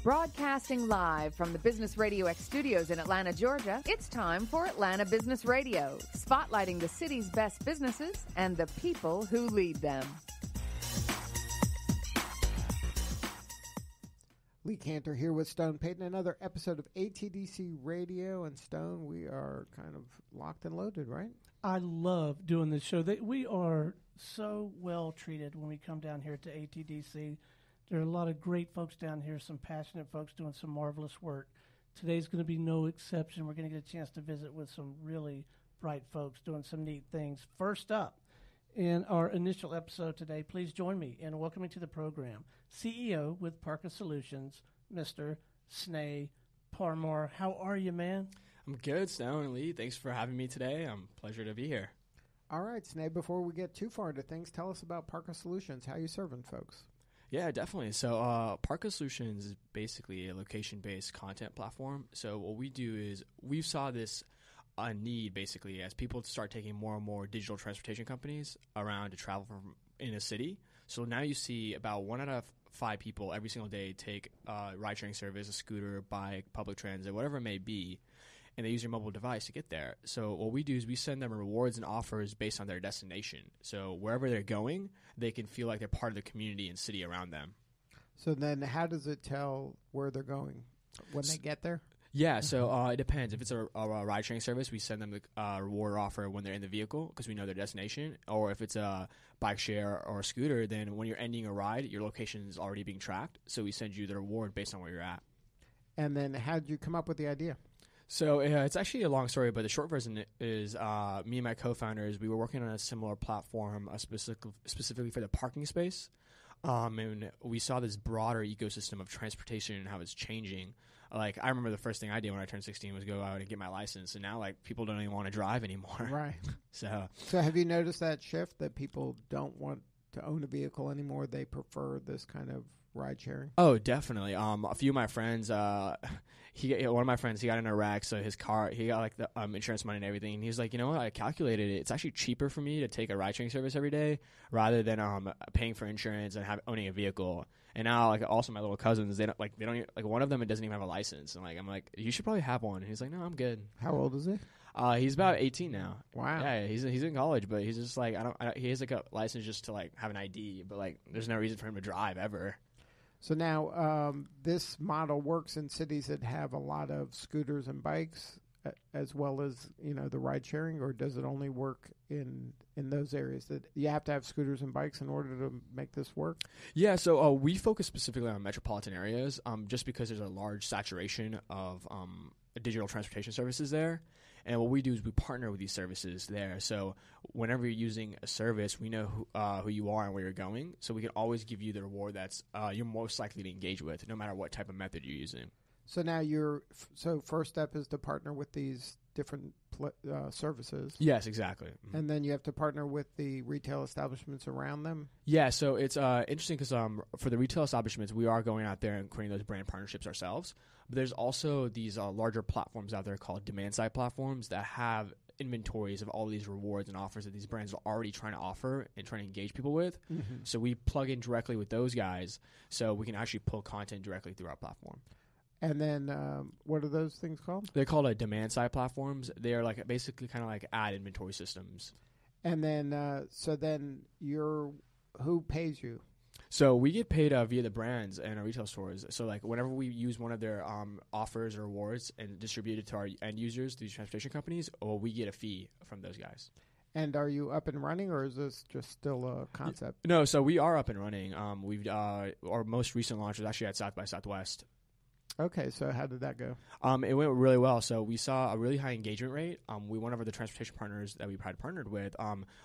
Broadcasting live from the Business Radio X studios in Atlanta, Georgia, it's time for Atlanta Business Radio, spotlighting the city's best businesses and the people who lead them. Lee Cantor here with Stone Payton, another episode of ATDC Radio. And Stone, we are kind of locked and loaded, right? I love doing this show. We are so well treated when we come down here to ATDC. There are a lot of great folks down here, some passionate folks doing some marvelous work. Today's going to be no exception. We're going to get a chance to visit with some really bright folks doing some neat things. First up, in our initial episode today, please join me in welcoming to the program CEO with Parka Solutions, Mr. Sneh Parmar. How are you, man? I'm good, Stone and Lee. Thanks for having me today. Pleasure to be here. All right, Sneh, before we get too far into things, tell us about Parka Solutions. How you serving folks? Yeah, definitely. So Parka Solutions is basically a location-based content platform. So what we do is we saw this need basically as people start taking more and more digital transportation companies around to travel from in a city. So now you see about 1 out of 5 people every single day take ride-sharing service, a scooter, bike, public transit, whatever it may be, and they use your mobile device to get there. So what we do is we send them rewards and offers based on their destination. So wherever they're going, they can feel like they're part of the community and city around them. So then how does it tell where they're going when they get there? Yeah, so it depends. If it's a ride-sharing service, we send them the reward offer when they're in the vehicle because we know their destination. Or if it's a bike share or a scooter, then when you're ending a ride, your location is already being tracked. So we send you the reward based on where you're at. And then how did you come up with the idea? So it's actually a long story, but the short version is me and my co-founders, we were working on a similar platform specifically for the parking space. And we saw this broader ecosystem of transportation and how it's changing. Like, I remember the first thing I did when I turned 16 was go out and get my license. And now, like, people don't even want to drive anymore. Right. So have you noticed that shift that people don't want to own a vehicle anymore? They prefer this kind of ride sharing? Oh, definitely. A few of my friends, one of my friends, he got in a wreck, so his car, he got like the insurance money and everything. And he was like, you know what? I calculated it. It's actually cheaper for me to take a ride sharing service every day rather than paying for insurance and owning a vehicle. And now, like, also my little cousins, they don't one of them doesn't even have a license. And like, I'm like, you should probably have one. And he's like, no, I'm good. How old is he? He's about 18 now. Wow. Yeah, he's in college, but he's just like, he has like a license just to like have an ID, but like, there's no reason for him to drive ever. So now this model works in cities that have a lot of scooters and bikes as well as, the ride sharing, or does it only work in those areas that you have to have scooters and bikes in order to make this work? Yeah, so we focus specifically on metropolitan areas just because there's a large saturation of digital transportation services there. And what we do is we partner with these services there. So whenever you're using a service, we know who you are and where you're going. So we can always give you the reward that's you're most likely to engage with, no matter what type of method you're using. So now first step is to partner with these different services. Yes, exactly. Mm-hmm. And then you have to partner with the retail establishments around them. Yeah, so it's interesting because for the retail establishments, we are going out there and creating those brand partnerships ourselves. But there's also these larger platforms out there called demand-side platforms that have inventories of all these rewards and offers that these brands are already trying to offer and trying to engage people with. Mm-hmm. So we plug in directly with those guys so we can actually pull content directly through our platform. And then what are those things called? They're called demand-side platforms. They are like basically kind of like ad inventory systems. And then who pays you? So we get paid via the brands and our retail stores. So like whenever we use one of their offers or rewards and distribute it to our end users, these transportation companies, or we get a fee from those guys. And are you up and running, or is this just still a concept? No, so we are up and running. Our most recent launch was actually at South by Southwest. Okay, so how did that go? It went really well. So we saw a really high engagement rate. We one of the transportation partners that we had partnered with.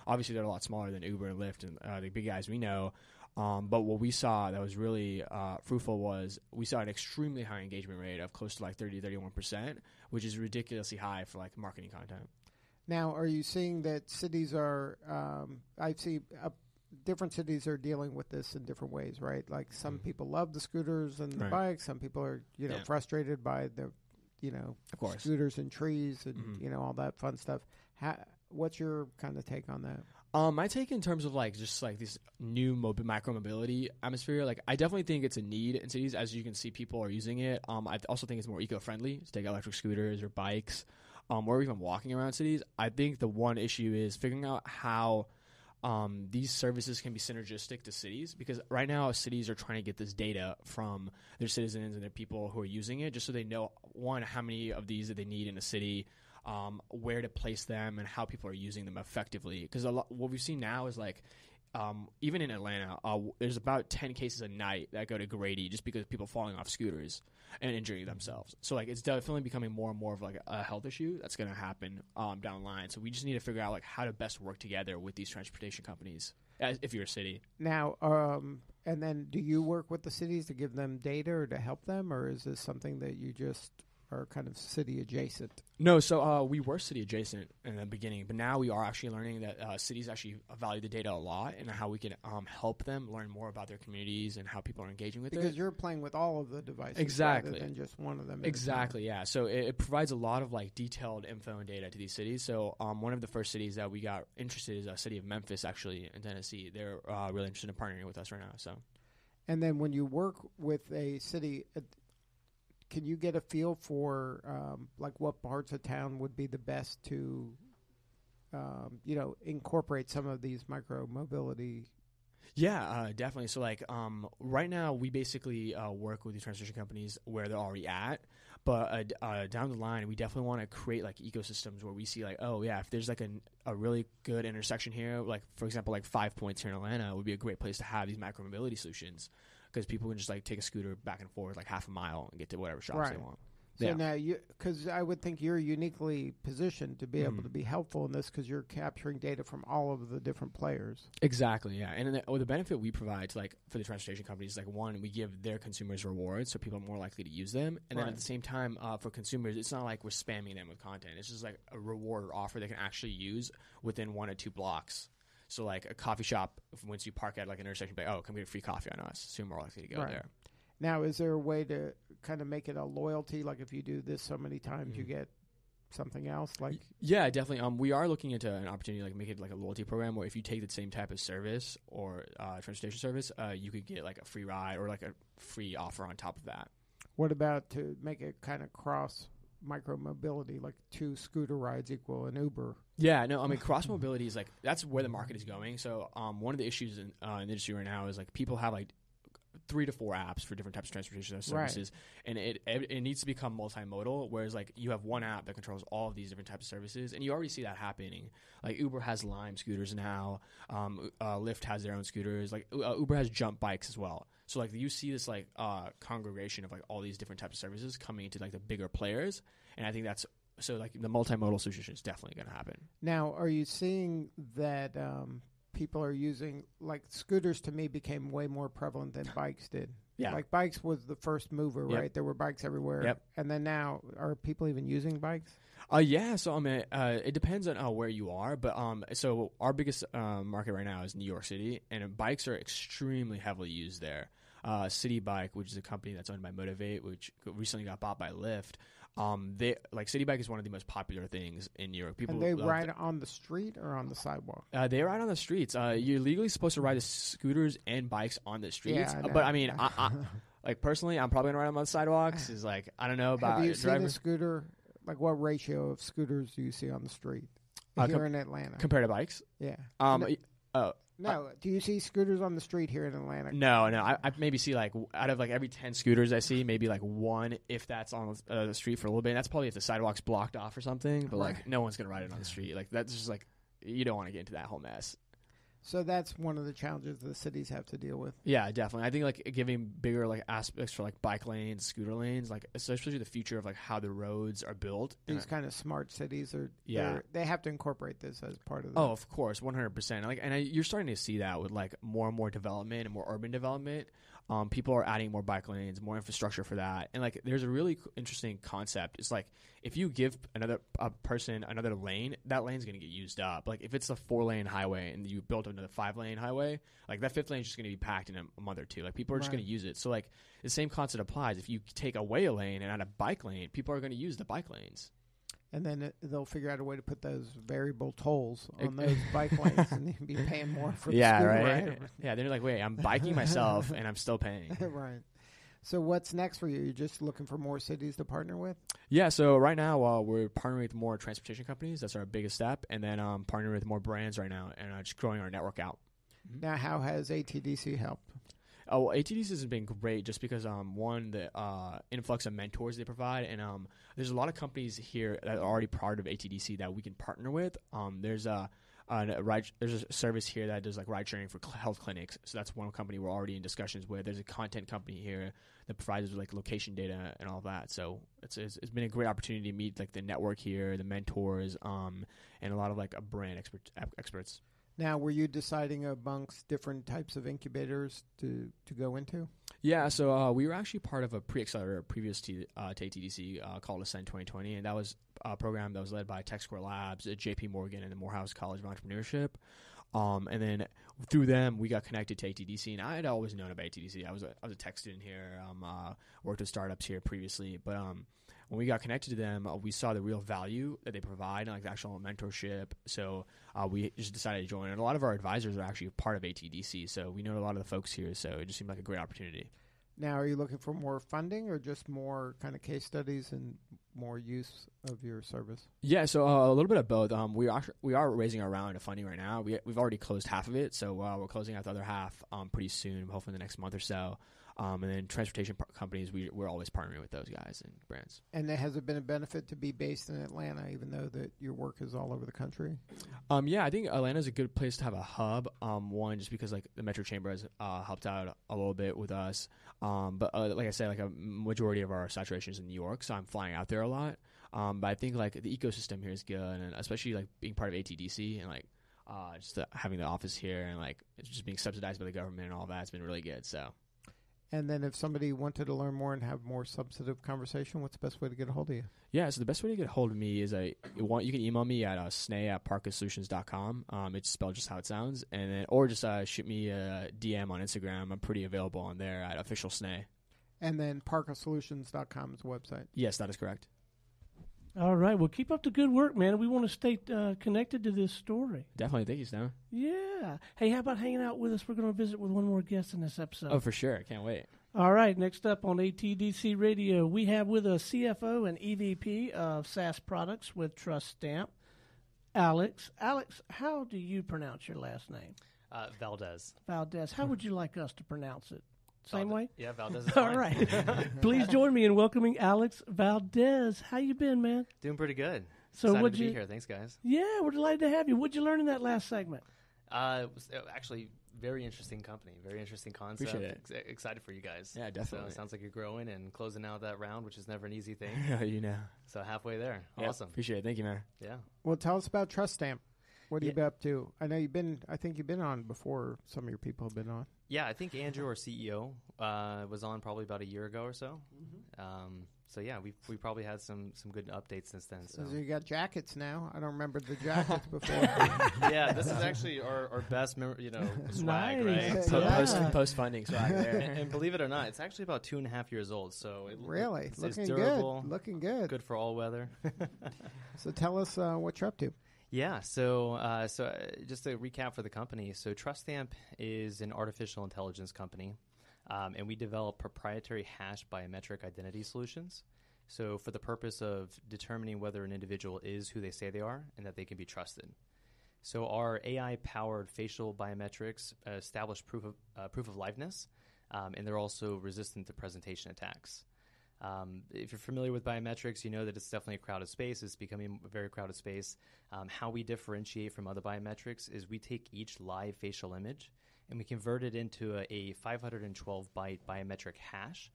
Obviously, they're a lot smaller than Uber and Lyft and the big guys we know. But what we saw that was really fruitful was we saw an extremely high engagement rate of close to like 30-31%, which is ridiculously high for like marketing content. Now, are you seeing that cities are? I see different cities are dealing with this in different ways, right? Like some people love the scooters and the bikes. Some people are, frustrated by the, of course, scooters and trees and all that fun stuff. What's your kind of take on that? My take in terms of like just like this new micro mobility atmosphere, like I definitely think it's a need in cities. As you can see, people are using it. I also think it's more eco-friendly to take electric scooters or bikes, or even walking around cities. I think the one issue is figuring out how these services can be synergistic to cities, because right now cities are trying to get this data from their citizens and their people who are using it, just so they know, one, how many of these that they need in a city, where to place them, and how people are using them effectively. Because what we've seen now is like, even in Atlanta, there's about 10 cases a night that go to Grady just because of people falling off scooters and injuring themselves. So like, it's definitely becoming more and more of like a health issue that's going to happen down the line. So we just need to figure out like how to best work together with these transportation companies if you're a city. Now, and then do you work with the cities to give them data or to help them, or is this something that you just are kind of city adjacent? No, so we were city adjacent in the beginning, but now we are actually learning that cities actually value the data a lot, and how we can help them learn more about their communities and how people are engaging with it. Because you're playing with all of the devices, exactly, rather than just one of them. Exactly, yeah. So it provides a lot of like detailed info and data to these cities. So one of the first cities that we got interested is a city of Memphis, actually, in Tennessee. They're really interested in partnering with us right now. So, and then when you work with a city, can you get a feel for like what parts of town would be the best to, incorporate some of these micro mobility? Yeah, definitely. So like right now we basically work with these transportation companies where they're already at, but down the line we definitely want to create like ecosystems where we see like, oh yeah, if there's like a really good intersection here, like for example like 5 Points here in Atlanta, it would be a great place to have these micro mobility solutions, because people can just like take a scooter back and forth like half a mile and get to whatever shops they want. So now because I would think you're uniquely positioned to be able to be helpful in this, because you're capturing data from all of the different players. Exactly, yeah. And the benefit we provide to like for the transportation companies, like one, we give their consumers rewards, so people are more likely to use them. And then at the same time, for consumers, it's not like we're spamming them with content. It's just like a reward or offer they can actually use within 1 or 2 blocks. So like a coffee shop, once you park at like an intersection, like, oh, come get a free coffee on us, so you're more likely to go there. Now, is there a way to kind of make it a loyalty? Like if you do this so many times, you get something else? Like yeah, definitely. We are looking into an opportunity like make it like a loyalty program where if you take the same type of service or transportation service, you could get like a free ride or like a free offer on top of that. What about to make it kind of cross micro mobility, like 2 scooter rides equal an Uber? Yeah, no, I mean cross mobility is like that's where the market is going. So one of the issues in the industry right now is like people have like 3 to 4 apps for different types of transportation services, and it needs to become multimodal, whereas like you have one app that controls all of these different types of services, and you already see that happening. Like Uber has Lime scooters now, Lyft has their own scooters, like Uber has Jump bikes as well. So like you see this like congregation of like all these different types of services coming into like the bigger players, and I think that's so like the multimodal solution is definitely going to happen. Now, are you seeing that people are using, like scooters to me became way more prevalent than bikes did? Yeah. Like bikes was the first mover, right? There were bikes everywhere. Yep. And then now, are people even using bikes? Yeah, so I mean, it depends on where you are, but so our biggest market right now is New York City, and bikes are extremely heavily used there. City Bike, which is a company that's owned by Motivate, which recently got bought by Lyft. They like City Bike is one of the most popular things in New York. People and they ride on the street or on the sidewalk? They ride on the streets. You're legally supposed to ride the scooters and bikes on the streets. Yeah, but I mean, I like personally, I'm probably gonna ride them on the sidewalks. Is like I don't know about. Have you seen a scooter? Like what ratio of scooters do you see on the street here in Atlanta compared to bikes? Yeah. No, do you see scooters on the street here in Atlanta? No. I maybe see like out of like every 10 scooters I see, maybe like 1, if that's on the street for a little bit. And that's probably if the sidewalk's blocked off or something. But like no one's gonna ride it on the street. Like that's just like you don't want to get into that whole mess. So that's one of the challenges the cities have to deal with. Yeah, definitely. I think like giving bigger like aspects for like bike lanes, scooter lanes, like especially the future of like how the roads are built. These kind of smart cities are. They have to incorporate this as part of. Oh, of course, 100%. Like, and you're starting to see that with like more and more development and more urban development. People are adding more bike lanes, more infrastructure for that, and like there's a really interesting concept. It's like if you give another person another lane, that lane's going to get used up. Like if it's a 4-lane highway and you build another 5-lane highway, like that 5th lane is just going to be packed in a month or two. Like people are just going to use it. So like the same concept applies. If you take away a lane and add a bike lane, people are going to use the bike lanes. And then they'll figure out a way to put those variable tolls on those bike lanes, and you'll be paying more for the scooter ride. Yeah, they're like, wait, I'm biking myself, and I'm still paying. Right. So what's next for you? You're just looking for more cities to partner with? Yeah, so right now we're partnering with more transportation companies. That's our biggest step. And then partnering with more brands right now and just growing our network out. Now, how has ATDC helped? Oh, well, ATDC has been great just because, one, the influx of mentors they provide. And there's a lot of companies here that are already part of ATDC that we can partner with. There's a service here that does like ride sharing for health clinics. So that's one company we're already in discussions with. There's a content company here that provides us with like location data and all that. So it's been a great opportunity to meet like the network here, the mentors, and a lot of like brand experts. Now, were you deciding amongst different types of incubators to go into? Yeah, so we were actually part of a pre-accelerator previous to ATDC called Ascend 2020, and that was a program that was led by TechSquare Labs at JP Morgan and the Morehouse College of Entrepreneurship. And then through them, we got connected to ATDC, and I had always known about ATDC. I was a tech student here, worked with startups here previously, but when we got connected to them, we saw the real value that they provide and like the actual mentorship. So we just decided to join. And a lot of our advisors are actually part of ATDC, so we know a lot of the folks here. So it just seemed like a great opportunity. Now, are you looking for more funding or just more kind of case studies and more use of your service? Yeah, so a little bit of both. We are raising a round of funding right now. We've already closed half of it, so we're closing out the other half pretty soon, hopefully in the next month or so. And then transportation companies, we're always partnering with those guys and brands. And has it been a benefit to be based in Atlanta, even though that your work is all over the country? Yeah, I think Atlanta is a good place to have a hub. One, just because like the Metro Chamber has helped out a little bit with us. But like I said, like a majority of our saturation is in New York, so I'm flying out there a lot. But I think like the ecosystem here is good, and especially like being part of ATDC and like just having the office here and like it's just being subsidized by the government and all that, it's been really good. So. And then if somebody wanted to learn more and have more substantive conversation, what's the best way to get a hold of you? Yeah, so the best way to get a hold of me is you can email me at sneh@parkasolutions.com. It's spelled just how it sounds. And then, or just shoot me a DM on Instagram. I'm pretty available on there at official Sneh. And then parkasolutions.com is the website. Yes, that is correct. All right. Well, keep up the good work, man. We want to stay connected to this story. Definitely. Thank you, Sneh. Yeah. Hey, how about hanging out with us? We're going to visit with one more guest in this episode. Oh, for sure. Can't wait. All right. Next up on ATDC Radio, we have with us CFO and EVP of SaaS Products with Trust Stamp, Alex. Alex, how do you pronounce your last name? Valdes. Valdes. How would you like us to pronounce it? Same way? Yeah, Valdes is All fine. right. Please join me in welcoming Alex Valdes. How you been, man? Doing pretty good. So excited to be here. Thanks, guys. Yeah, we're delighted to have you. What'd you learn in that last segment? It was actually very interesting company, very interesting concept. Appreciate it. Excited for you guys. Yeah, definitely. So it sounds like you're growing and closing out that round, which is never an easy thing. You know. So halfway there. Yeah, Awesome. Appreciate it. Thank you, man. Yeah. Well, tell us about Trust Stamp. What have you been up to? I know I think you've been on before. Some of your people have been on. Yeah, I think Andrew, our CEO, was on probably about a year ago or so. Mm-hmm. So yeah, we probably had some good updates since then. So you got jackets now. I don't remember the jackets before. Yeah, this is actually our best, swag, Nice. right? Post funding swag there. And believe it or not, it's actually about 2.5 years old. So really, it's looking durable, good. Looking good. Good for all weather. So tell us what you're up to. Yeah, so just to recap for the company, so Trust Stamp is an artificial intelligence company, and we develop proprietary hash biometric identity solutions. So for the purpose of determining whether an individual is who they say they are and that they can be trusted. So our AI-powered facial biometrics establish proof of liveness, and they're also resistant to presentation attacks. If you're familiar with biometrics, you know that it's definitely a crowded space. It's becoming a very crowded space. How we differentiate from other biometrics is we take each live facial image and we convert it into a 512-byte biometric hash,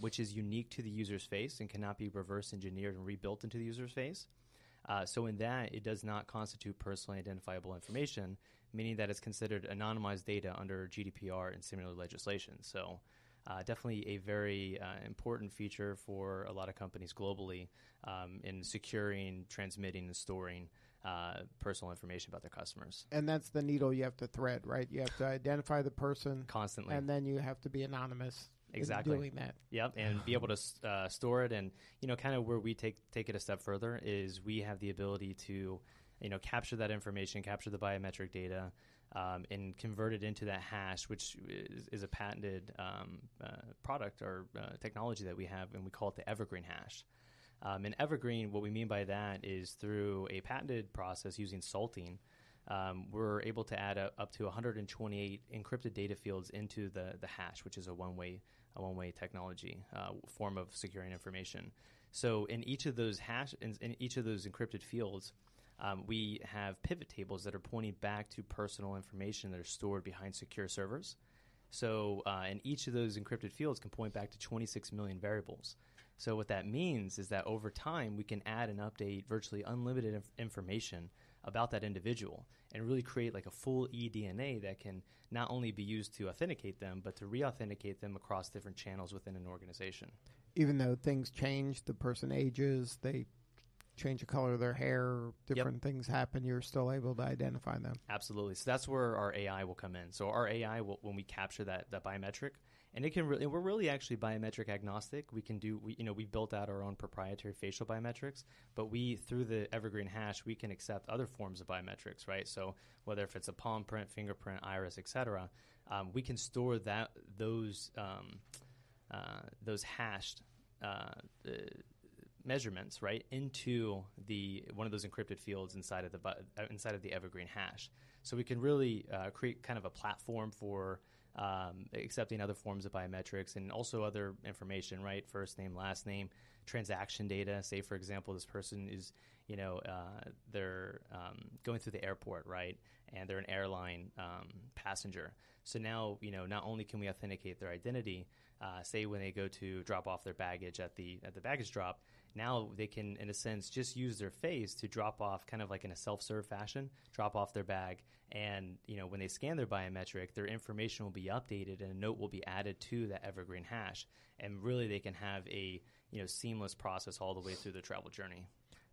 which is unique to the user's face and cannot be reverse engineered and rebuilt into the user's face. So in that, it does not constitute personally identifiable information, meaning that it's considered anonymized data under GDPR and similar legislation. So definitely a very important feature for a lot of companies globally in securing, transmitting, and storing personal information about their customers. And that's the needle you have to thread, right? You have to identify the person constantly, and then you have to be anonymous exactly. in doing that. Yep, and be able to store it. And, kind of where we take it a step further is we have the ability to, capture that information, capture the biometric data, and convert it into that hash, which is a patented product or technology that we have, and we call it the evergreen hash. And evergreen, what we mean by that is through a patented process using salting, we're able to add up to 128 encrypted data fields into the hash, which is a one-way technology form of securing information. So in each of those in each of those encrypted fields, we have pivot tables that are pointing back to personal information that are stored behind secure servers. So and each of those encrypted fields can point back to 26 million variables. So what that means is that over time, we can add and update virtually unlimited information about that individual and really create like a full eDNA that can not only be used to authenticate them, but to re-authenticate them across different channels within an organization. Even though things change, the person ages, they change the color of their hair, different things happen, you're still able to identify them. Absolutely. So that's where our AI will come in. So our AI will, when we capture that biometric, and it can really, we're really actually biometric agnostic. We can do, we built out our own proprietary facial biometrics, but through the evergreen hash, we can accept other forms of biometrics, right? So whether if it's a palm print, fingerprint, iris, et cetera, we can store those hashed measurements, right, into one of those encrypted fields inside of the evergreen hash. So we can really create kind of a platform for accepting other forms of biometrics and also other information, right? First name, last name, transaction data. Say, for example, this person is, they're going through the airport, right? And they're an airline passenger. So now, not only can we authenticate their identity, say when they go to drop off their baggage at the baggage drop, now they can, in a sense, just use their face to drop off kind of like in a self-serve fashion, drop off their bag. And, when they scan their biometric, their information will be updated and a note will be added to that evergreen hash. And really they can have a, seamless process all the way through their travel journey.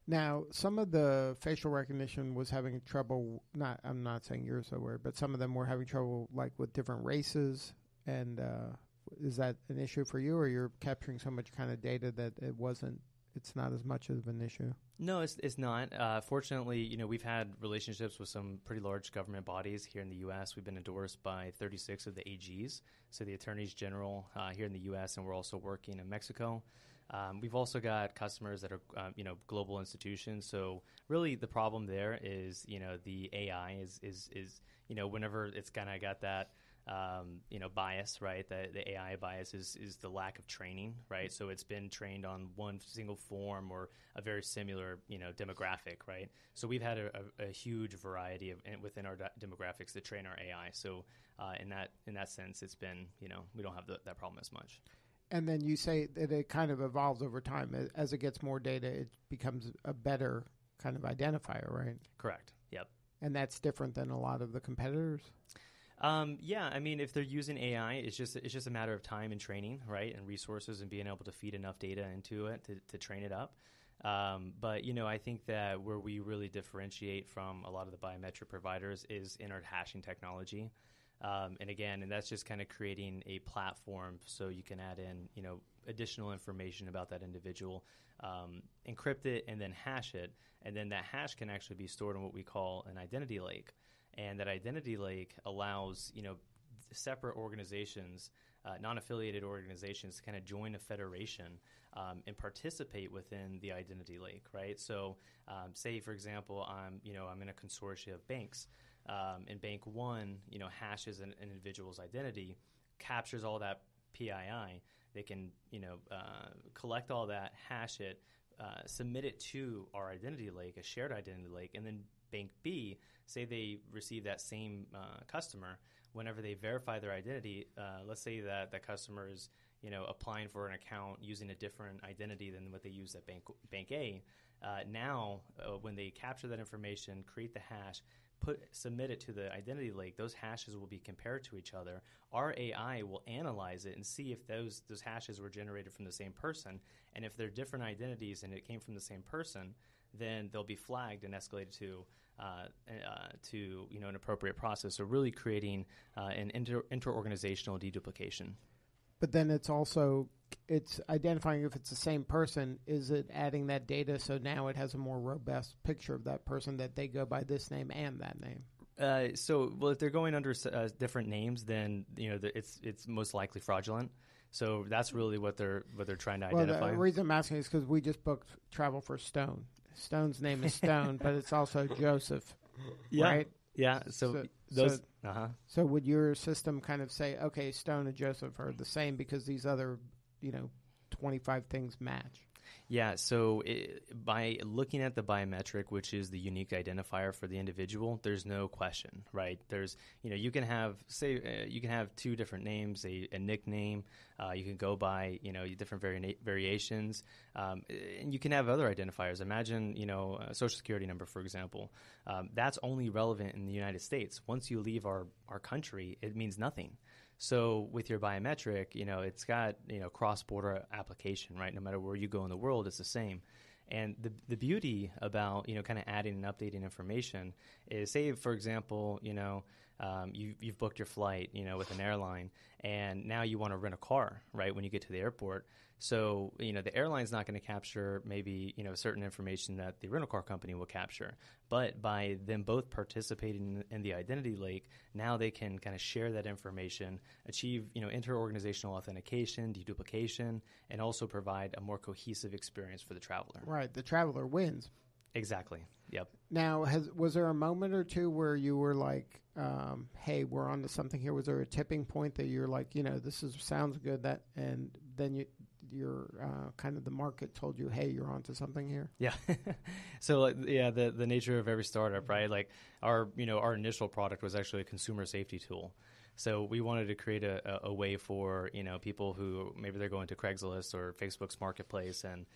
Now, some of the facial recognition was having trouble, I'm not saying you're so weird, but some of them were having trouble like with different races. And is that an issue for you, or you're capturing so much kind of data that it's not as much of an issue? No, it's not. Fortunately, we've had relationships with some pretty large government bodies here in the U.S. We've been endorsed by 36 of the AGs, so the attorneys general here in the U.S., and we're also working in Mexico. We've also got customers that are, global institutions. So really the problem there is, the AI is whenever it's kind of got that, bias, right? The AI bias is the lack of training, right? So it's been trained on one single form or a very similar, demographic, right? So we've had a huge variety within our demographics to train our AI. So in that sense, it's been, we don't have that problem as much. And then you say that it kind of evolves over time. As it gets more data, it becomes a better kind of identifier, right? Correct. Yep. And that's different than a lot of the competitors? Yeah, I mean, if they're using AI, it's just a matter of time and training, right, and resources and being able to feed enough data into it to train it up. But, I think that where we really differentiate from a lot of the biometric providers is in our hashing technology. And that's just kind of creating a platform so you can add in, additional information about that individual, encrypt it, and then hash it. And then that hash can actually be stored in what we call an identity lake. And that identity lake allows, separate organizations, non-affiliated organizations to kind of join a federation and participate within the identity lake, right? So say, for example, I'm in a consortium of banks. And Bank One, hashes an individual's identity, captures all that PII. They can, collect all that, hash it, submit it to our identity lake, a shared identity lake, and then Bank B, say they receive that same customer, whenever they verify their identity, let's say that the customer is, applying for an account using a different identity than what they use at Bank A. Now, when they capture that information, create the hash, submit it to the identity lake, those hashes will be compared to each other. Our AI will analyze it and see if those hashes were generated from the same person. And if they're different identities and it came from the same person, then they'll be flagged and escalated to an appropriate process. So really creating an interorganizational deduplication. But then it's identifying if it's the same person. Is it adding that data so now it has a more robust picture of that person that they go by this name and that name? Well, if they're going under different names, then it's most likely fraudulent. So that's really what they're trying to identify. Well, the reason I'm asking is because we just booked travel for Stone. Stone's name is Stone, but it's also Joseph, right? Yeah. So would your system kind of say, okay, Stone and Joseph are the same because these other, 25 things match? Yeah, so by looking at the biometric, which is the unique identifier for the individual, there's no question, right? There's, you can have two different names, a nickname. You can go by, different variations, and you can have other identifiers. Imagine, a social security number, for example. That's only relevant in the United States. Once you leave our country, it means nothing. So with your biometric, it's got, cross-border application, right? No matter where you go in the world, it's the same. And the beauty about, kind of adding and updating information is, say, for example, you've booked your flight, with an airline, and now you want to rent a car, right, when you get to the airport. So, the airline's not going to capture maybe, certain information that the rental car company will capture. But by them both participating in the identity lake, now they can kind of share that information, achieve, inter-organizational authentication, deduplication, and also provide a more cohesive experience for the traveler. Right. The traveler wins. Exactly. Yep. Now, was there a moment or two where you were like, hey, we're on to something here? Was there a tipping point that you're like, sounds good, and then your kind of the market told you, hey, you're onto something here? Yeah. So the nature of every startup, right? Like our initial product was actually a consumer safety tool. So we wanted to create a way for, people who maybe they're going to Craigslist or Facebook's marketplace and,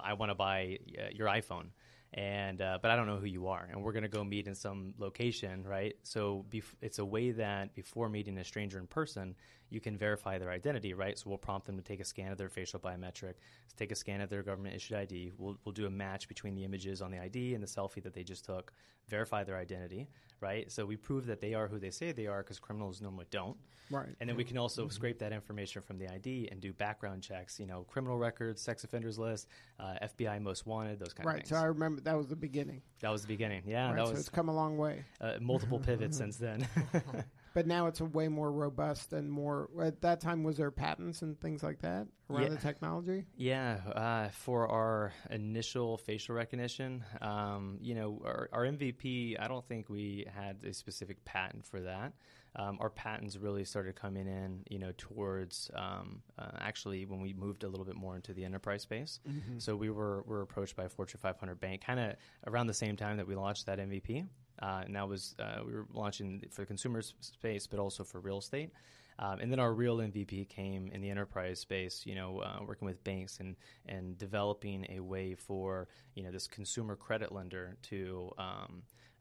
I want to buy your iPhone. And but I don't know who you are, and we're going to go meet in some location, right? So it's a way that before meeting a stranger in person, you can verify their identity, right? So we'll prompt them to take a scan of their facial biometric, take a scan of their government-issued ID. We'll do a match between the images on the ID and the selfie that they just took, verify their identity, right? So we prove that they are who they say they are because criminals normally don't. Right. And then we can also scrape that information from the ID and do background checks, criminal records, sex offenders list, FBI most wanted, those kind of things. Right. So I remember that was the beginning. That was the beginning. Yeah. Right, so it's come a long way. Multiple pivots since then. But now it's a way more robust and more. At that time, was there patents and things like that around the technology? Yeah, for our initial facial recognition, our MVP, I don't think we had a specific patent for that. Our patents really started coming in, towards actually when we moved a little bit more into the enterprise space. Mm-hmm. So we were approached by a Fortune 500 bank, kind of around the same time that we launched that MVP. And that was we were launching for the consumer space, but also for real estate. And then our real MVP came in the enterprise space, working with banks and developing a way for, this consumer credit lender to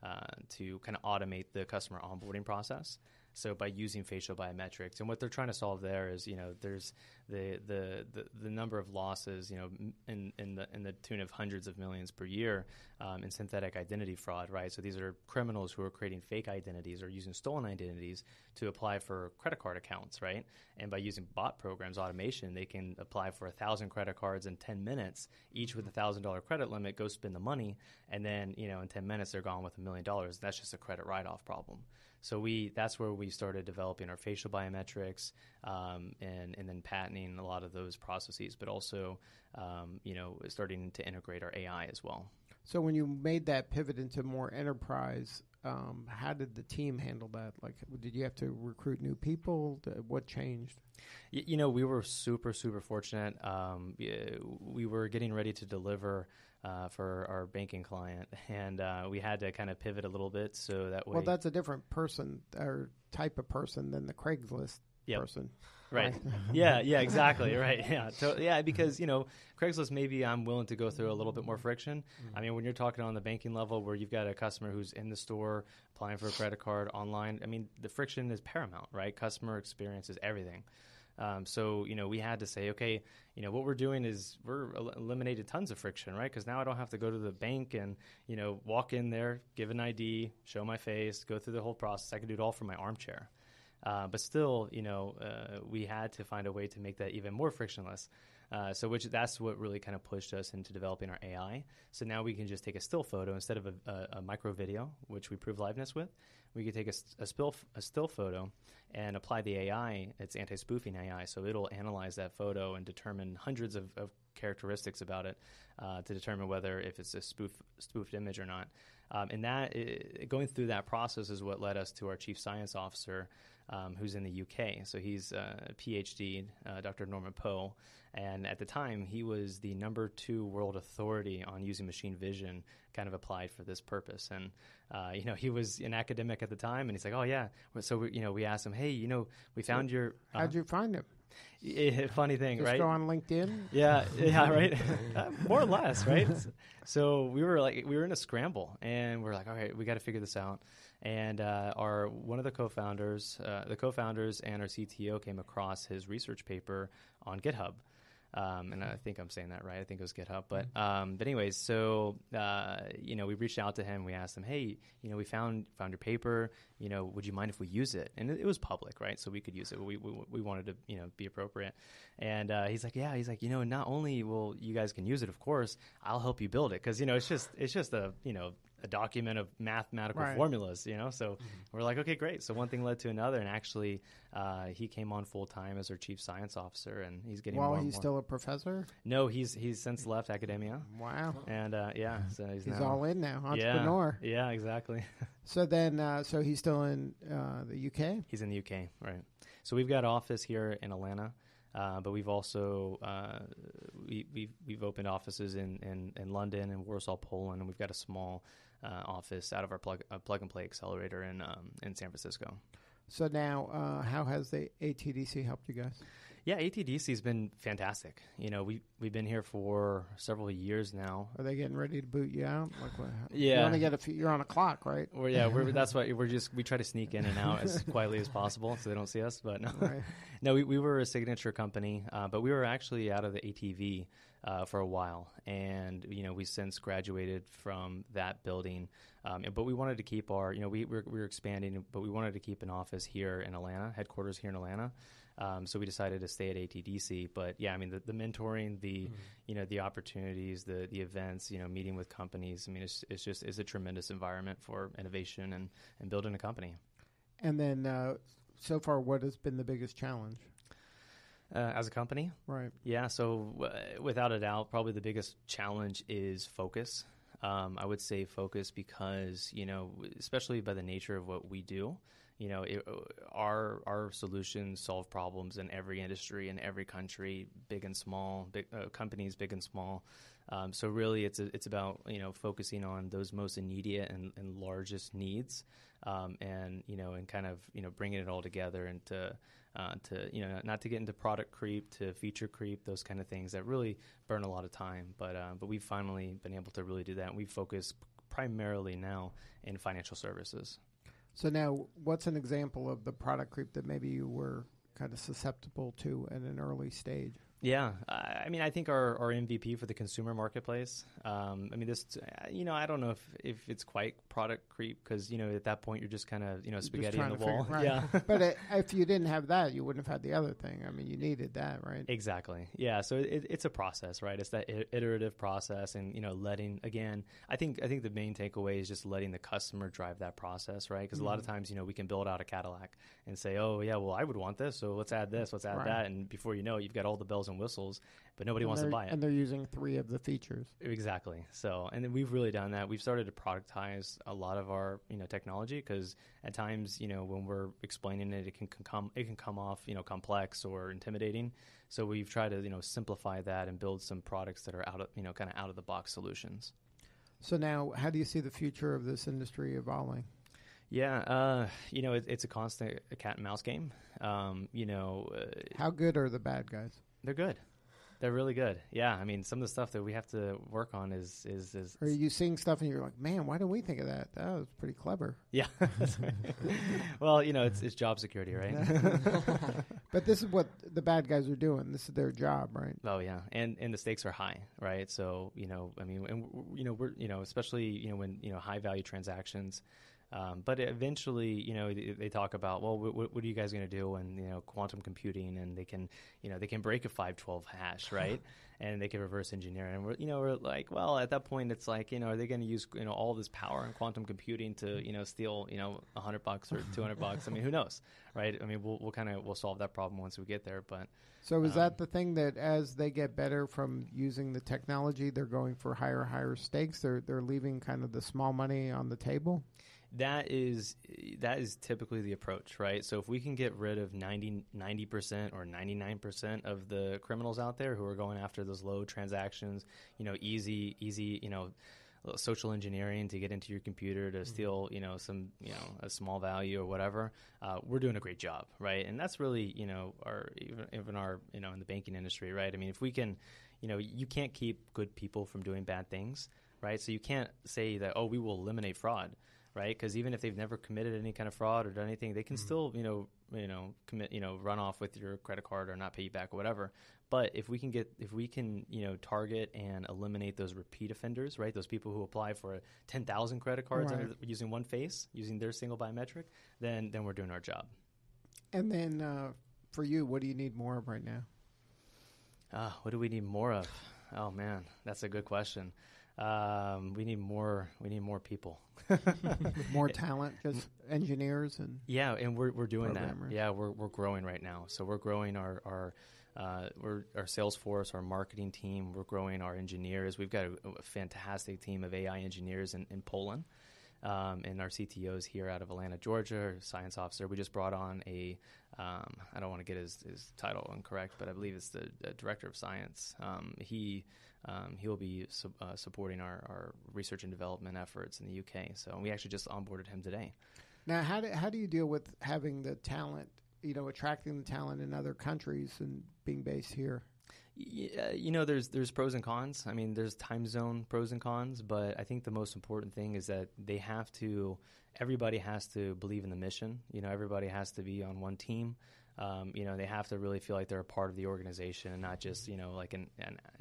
kind of automate the customer onboarding process. So by using facial biometrics, and what they're trying to solve there is, there's the number of losses, in the tune of hundreds of millions per year in synthetic identity fraud, right? So these are criminals who are creating fake identities or using stolen identities to apply for credit card accounts, right? And by using bot programs, automation, they can apply for 1,000 credit cards in 10 minutes, each with $1,000 credit limit, go spend the money, and then, in 10 minutes they're gone with $1 million. That's just a credit write-off problem. So that's where we started developing our facial biometrics, and then patenting a lot of those processes, but also, starting to integrate our AI as well. So when you made that pivot into more enterprise, how did the team handle that? Like, did you have to recruit new people? What changed? We were super, super fortunate. We were getting ready to deliver for our banking client, and we had to kind of pivot a little bit so that way. Well, that's a different person or type of person than the Craigslist person. Right. Yeah, exactly. Right. Yeah. So, because, Craigslist, maybe I'm willing to go through a little bit more friction. Mm-hmm. I mean, when you're talking on the banking level where you've got a customer who's in the store applying for a credit card online, I mean, the friction is paramount, right? Customer experience is everything. So, we had to say, okay, what we're doing is we're eliminated tons of friction, right? Because now I don't have to go to the bank and, walk in there, give an ID, show my face, go through the whole process. I can do it all from my armchair. But still, we had to find a way to make that even more frictionless. That's what really kind of pushed us into developing our AI. So now we can just take a still photo instead of a micro video, which we prove liveness with. We could take a still photo and apply the AI. It's anti-spoofing AI, so it'll analyze that photo and determine hundreds of characteristics about it to determine whether if it's a spoofed image or not. And going through that process is what led us to our chief science officer, who's in the UK. So he's a PhD, Dr. Norman Poe. And at the time, he was the number 2 world authority on using machine vision kind of applied for this purpose. And, he was an academic at the time, and he's like, oh, yeah. So, we asked him, hey, we found your... How'd you find him? Funny thing, Just right? go on LinkedIn? Yeah, right? More or less, right? So we were in a scramble, and we're like, all right, we got to figure this out. And one of the co-founders and our CTO came across his research paper on GitHub. And I think I'm saying that right. I think it was GitHub. But anyways, so, we reached out to him. We asked him, hey, we found your paper. Would you mind if we use it? And it was public, right? So we could use it. We wanted to, be appropriate. And he's like, yeah. He's like, not only will you guys can use it, of course, I'll help you build it. Because, it's just a document of mathematical formulas, So we're like, okay, great. So one thing led to another, and actually, he came on full time as our chief science officer, and he's getting more and he's more. still a professor? No, he's since left academia. Wow. And so he's now, all in now, entrepreneur. Yeah, exactly. So then, so he's still in the UK? He's in the UK, right? So we've got an office here in Atlanta. But we've also we've opened offices in London and Warsaw, Poland, and we've got a small office out of our plug and play accelerator in San Francisco. So now, how has the ATDC helped you guys? Yeah, ATDC has been fantastic. We've been here for several years now. Are they getting ready to boot you out? Like, yeah, you only get you're on a clock, right? That's why we try to sneak in and out as quietly as possible so they don't see us. But no, right. No, we were a signature company, but we were actually out of the ATV for a while, and we since graduated from that building. But we wanted to keep our, we were expanding, but we wanted to keep an office here in Atlanta, headquarters here in Atlanta. So we decided to stay at ATDC. But yeah, I mean, the mentoring, the opportunities, the events, meeting with companies. I mean, it's a tremendous environment for innovation and building a company. And then so far, what has been the biggest challenge? As a company? Right. Yeah. So without a doubt, probably the biggest challenge is focus. I would say focus because, especially by the nature of what we do, our solutions solve problems in every industry, in every country, big and small, companies, big and small. So really, it's about focusing on those most immediate and largest needs, and kind of bringing it all together and to not to get into product creep, to feature creep, those kind of things that really burn a lot of time. But we've finally been able to really do that. And we focus primarily now in financial services. So now, what's an example of the product creep that maybe you were kind of susceptible to at an early stage? Yeah, I mean, I think our MVP for the consumer marketplace. I mean, this, I don't know if it's quite product creep because at that point you're just kind of spaghetti in the wall. Right. Yeah, but if you didn't have that, you wouldn't have had the other thing. I mean, you needed that, right? Exactly. Yeah. So it's a process, right? It's that iterative process, and letting again. I think the main takeaway is just letting the customer drive that process, right? Because a lot of times we can build out a Cadillac and say, oh yeah, well I would want this, so let's add this, let's add that, and before you know it, you've got all the bells and whistles, but nobody wants to buy it. And they're using 3 of the features. Exactly. So, and then we've really done that. We've started to productize a lot of our, technology because at times, when we're explaining it, it can come off, complex or intimidating. So we've tried to, simplify that and build some products that are kind of out of the box solutions. So now, how do you see the future of this industry evolving? Yeah, it's a constant cat and mouse game. How good are the bad guys? They're good. They're really good. Yeah, I mean, some of the stuff that we have to work on is. Are you seeing stuff and you're like, man, why didn't we think of that? That was pretty clever. Yeah. Well, it's job security, right? But this is what the bad guys are doing. This is their job, right? Oh yeah, and the stakes are high, right? So I mean, and we're especially when high value transactions. But eventually, they talk about, well, what are you guys going to do when, quantum computing, and they can break a 512 hash, right? And they can reverse engineer. And we're like, well, at that point, it's like, are they going to use, all this power in quantum computing to, steal, $100 or $200? I mean, who knows, right? I mean, we'll solve that problem once we get there. But so is that the thing, that as they get better from using the technology, they're going for higher stakes? They're leaving kind of the small money on the table? That is typically the approach, right? So if we can get rid of 90% or 99% of the criminals out there who are going after those low transactions, easy, social engineering to get into your computer to steal, some, a small value or whatever, we're doing a great job, right? And that's really, our even our, in the banking industry, right? I mean, if we can, you can't keep good people from doing bad things, right? So you can't say that, we will eliminate fraud. Right, because even if they've never committed any kind of fraud or done anything, they can still, commit, run off with your credit card or not pay you back or whatever. But if we can target and eliminate those repeat offenders, right, those people who apply for 10,000 credit cards using one face, using their single biometric, then we're doing our job. And then for you, what do you need more of right now? What do we need more of? Oh man, that's a good question. We need more people. More talent, just engineers and and we're doing that. Yeah, we're growing right now. So we're growing our sales force, our marketing team. We're growing our engineers. We've got a fantastic team of AI engineers in Poland, and our CTOs here out of Atlanta, Georgia, our science officer. We just brought on I don't want to get his title incorrect, but I believe it's the director of science. He'll be supporting our research and development efforts in the UK. So we actually just onboarded him today. Now, how do you deal with having the talent, attracting the talent in other countries and being based here? There's pros and cons. I mean, there's time zone pros and cons, but I think the most important thing is that everybody has to believe in the mission. Everybody has to be on one team. They have to really feel like they're a part of the organization and not just, like an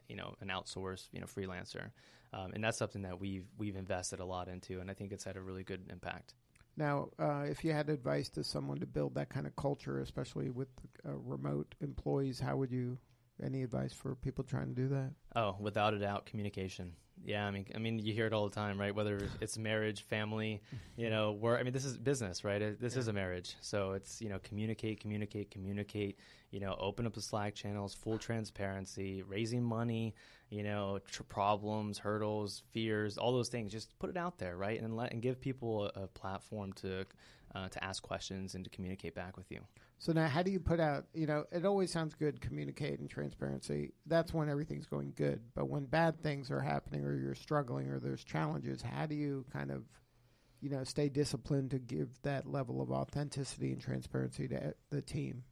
outsourced, freelancer. And that's something that we've invested a lot into, and I think it's had a really good impact. Now, if you had advice to someone to build that kind of culture, especially with remote employees, any advice for people trying to do that? Oh, without a doubt, communication. Yeah, I mean, you hear it all the time, right? Whether it's marriage, family, work. I mean, this is business, right? This is a marriage. So it's, communicate, open up the Slack channels, full transparency, raising money, problems, hurdles, fears, all those things. Just put it out there, right? And give people a platform to ask questions and to communicate back with you. So now how do you put out, it always sounds good, communicate and transparency. That's when everything's going good. But when bad things are happening or you're struggling or there's challenges, how do you kind of, stay disciplined to give that level of authenticity and transparency to the team?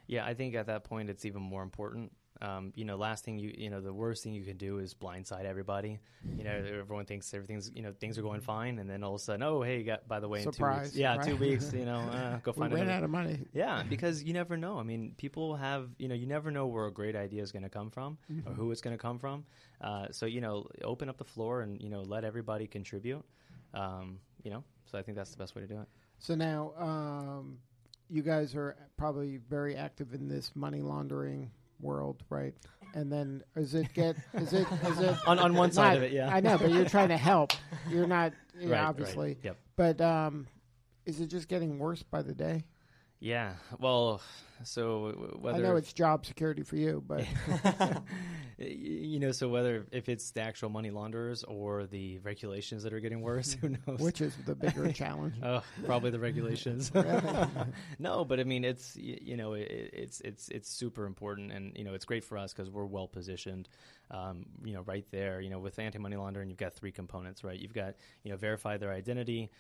Yeah, I think at that point it's even more important. Last thing the worst thing you can do is blindside everybody. Everyone thinks everything's, things are going fine, and then all of a sudden, oh, hey, by the way, surprise, in 2 weeks, 2 weeks, go find we ran out of money. Yeah, because you never know. I mean, people have, you never know where a great idea is going to come from or who it's going to come from. So, open up the floor and, let everybody contribute. So I think that's the best way to do it. So now, you guys are probably very active in this money laundering world, right? And then is it on one side of it? Yeah, I know, but you're trying to help. You're not, right, obviously. Right. Yep. But is it just getting worse by the day? Yeah. Well, so whether I know it's job security for you, but so whether if it's the actual money launderers or the regulations that are getting worse, who knows? Which is the bigger challenge? Oh, probably the regulations. No, but I mean, it's it's super important, and it's great for us because we're well positioned. Right there, with anti-money laundering, you've got 3 components, right? You've got, verify their identity,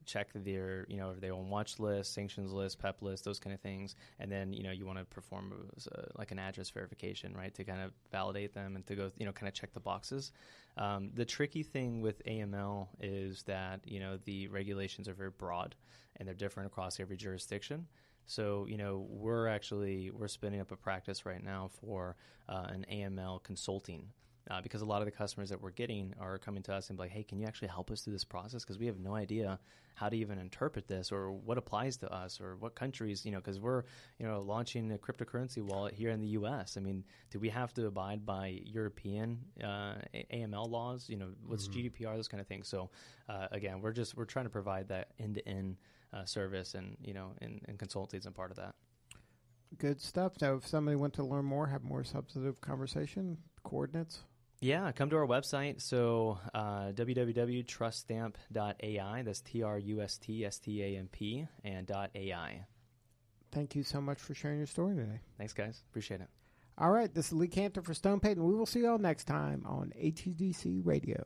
check their, if they on watch list, sanctions list, PEP list, those kind of things. And then, you want to perform like an address verification, right? To kind of validate them and to go, kind of check the boxes. The tricky thing with AML is that, the regulations are very broad and they're different across every jurisdiction. So, we're spinning up a practice right now for an AML consulting because a lot of the customers that we're getting are coming to us and be like, hey, can you actually help us through this process? Because we have no idea how to even interpret this or what applies to us or what countries, because we're, launching a cryptocurrency wallet here in the U.S. I mean, do we have to abide by European AML laws? What's GDPR, those kind of things. So, again, we're trying to provide that end-to-end service and consultancy isn't part of that. Good stuff. So if somebody wants to learn more, have more substantive conversation, coordinates? Yeah, come to our website. So www.truststamp.ai. That's TRUSTSTAMP and .ai. Thank you so much for sharing your story today. Thanks, guys. Appreciate it. All right, this is Lee Cantor for Stone Payton. We will see you all next time on ATDC Radio.